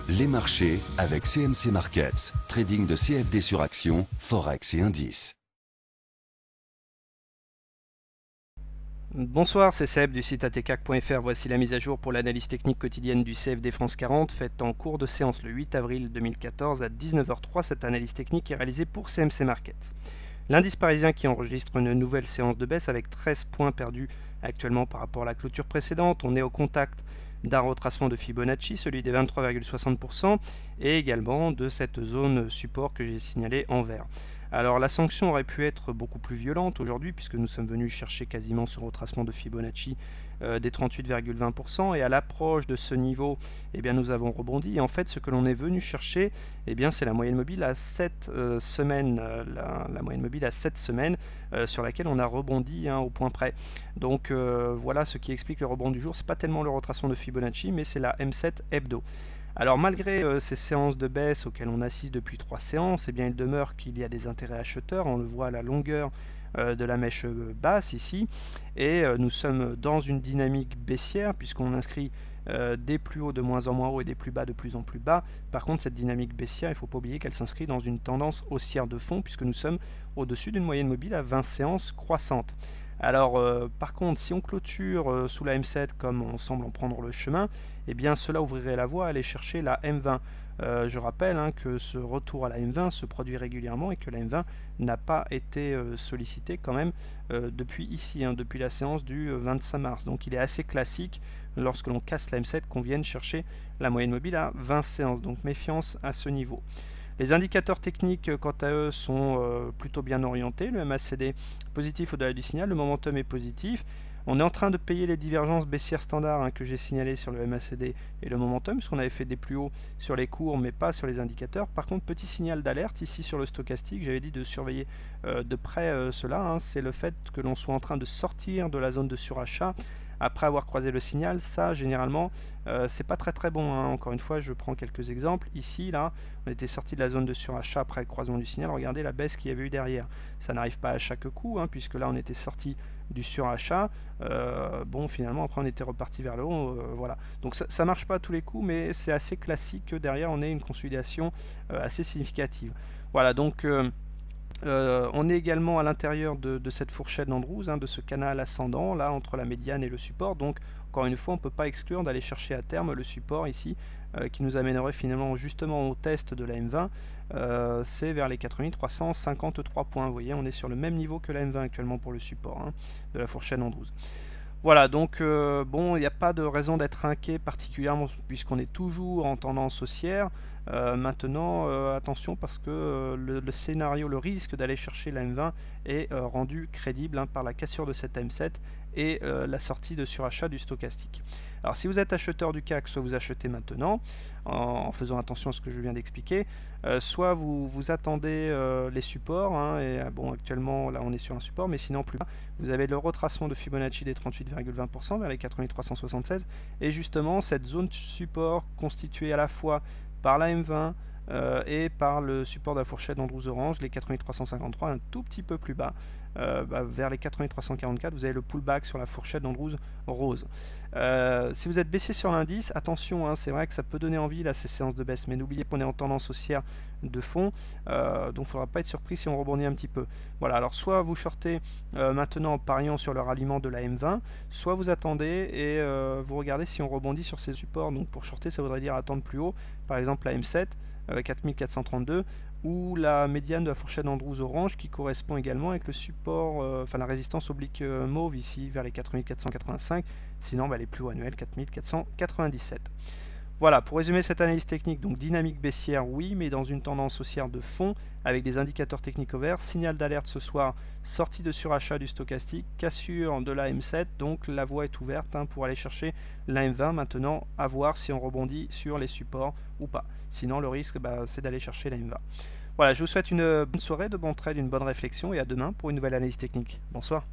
Les marchés avec CMC Markets. Trading de CFD sur actions, Forex et indices. Bonsoir, c'est Seb du site atcac.fr. Voici la mise à jour pour l'analyse technique quotidienne du CFD France 40, faite en cours de séance le 8 avril 2014 à 19h03. Cette analyse technique est réalisée pour CMC Markets. L'indice parisien qui enregistre une nouvelle séance de baisse avec 13 points perdus actuellement par rapport à la clôture précédente. On est au contact d'un retracement de Fibonacci, celui des 23,60%, et également de cette zone support que j'ai signalée en vert. Alors la sanction aurait pu être beaucoup plus violente aujourd'hui puisque nous sommes venus chercher quasiment ce retracement de Fibonacci des 38,20%, et à l'approche de ce niveau, eh bien, nous avons rebondi. Et en fait, ce que l'on est venu chercher, eh bien, c'est la moyenne mobile à 7 semaines, la moyenne mobile à 7 semaines sur laquelle on a rebondi au point près. Donc voilà ce qui explique le rebond du jour. C'est pas tellement le retracement de Fibonacci, mais c'est la M7 hebdo. Alors malgré ces séances de baisse auxquelles on assiste depuis 3 séances, eh bien, il demeure qu'il y a des intérêts acheteurs. On le voit à la longueur de la mèche basse ici, et nous sommes dans une dynamique baissière puisqu'on inscrit des plus hauts de moins en moins hauts et des plus bas de plus en plus bas. Par contre, cette dynamique baissière, il ne faut pas oublier qu'elle s'inscrit dans une tendance haussière de fond puisque nous sommes au-dessus d'une moyenne mobile à 20 séances croissantes. Alors par contre, si on clôture sous la M7 comme on semble en prendre le chemin, eh bien cela ouvrirait la voie à aller chercher la M20. Je rappelle que ce retour à la M20 se produit régulièrement et que la M20 n'a pas été sollicitée quand même depuis ici, depuis la séance du 25 mars. Donc il est assez classique lorsque l'on casse la M7 qu'on vienne chercher la moyenne mobile à 20 séances. Donc méfiance à ce niveau. Les indicateurs techniques, quant à eux, sont plutôt bien orientés. Le MACD positif au-delà du signal, le momentum est positif. On est en train de payer les divergences baissières standards que j'ai signalées sur le MACD et le momentum, puisqu'on avait fait des plus hauts sur les cours, mais pas sur les indicateurs. Par contre, petit signal d'alerte ici sur le stochastique, j'avais dit de surveiller de près cela. C'est le fait que l'on soit en train de sortir de la zone de surachat après avoir croisé le signal. Ça, généralement, c'est pas très bon. Encore une fois, je prends quelques exemples. Ici, là, on était sorti de la zone de surachat après le croisement du signal. Regardez la baisse qu'il y avait eu derrière. Ça n'arrive pas à chaque coup, puisque là, on était sorti du surachat. Bon, finalement, après, on était reparti vers le haut. Voilà. Donc, ça marche pas à tous les coups, mais c'est assez classique que derrière, on ait une consolidation assez significative. Voilà, donc on est également à l'intérieur de cette fourchette d'Andrews, de ce canal ascendant, là, entre la médiane et le support. Donc, encore une fois, on ne peut pas exclure d'aller chercher à terme le support ici, qui nous amènerait finalement justement au test de la M20. C'est vers les 4353 points. Vous voyez, on est sur le même niveau que la M20 actuellement pour le support de la fourchette d'Andrews. Voilà, donc bon, il n'y a pas de raison d'être inquiet particulièrement puisqu'on est toujours en tendance haussière. Maintenant, attention parce que le scénario, le risque d'aller chercher la M20 est rendu crédible par la cassure de cette M7 et la sortie de surachat du stochastique. Alors si vous êtes acheteur du CAC, soit vous achetez maintenant en faisant attention à ce que je viens d'expliquer, soit vous attendez les supports, et bon, actuellement là on est sur un support, mais sinon plus bas, vous avez le retracement de Fibonacci des 38,20% vers les 4376, et justement cette zone support constituée à la fois par la M20 et par le support de la fourchette d'Andrews Orange, les 4353, un tout petit peu plus bas, vers les 4344, vous avez le pullback sur la fourchette d'Andrews Rose. Si vous êtes baissé sur l'indice, attention, c'est vrai que ça peut donner envie là ces séances de baisse, mais n'oubliez qu'on est en tendance haussière de fond, donc il ne faudra pas être surpris si on rebondit un petit peu. Voilà, alors soit vous shortez maintenant en pariant sur le ralliement de la M20, soit vous attendez et vous regardez si on rebondit sur ces supports. Donc pour shorter, ça voudrait dire attendre plus haut, par exemple la M7, 4432, ou la médiane de la fourchette d'Andrews Orange qui correspond également avec le support, la résistance oblique mauve ici vers les 4485, sinon les plus hauts annuels 4497. Voilà, pour résumer cette analyse technique, donc dynamique baissière, oui, mais dans une tendance haussière de fond, avec des indicateurs techniques au vert, signal d'alerte ce soir, sortie de surachat du stochastique, cassure de la M7, donc la voie est ouverte pour aller chercher la M20. Maintenant, à voir si on rebondit sur les supports ou pas. Sinon, le risque, c'est d'aller chercher la M20. Voilà, je vous souhaite une bonne soirée, de bons trades, une bonne réflexion, et à demain pour une nouvelle analyse technique. Bonsoir.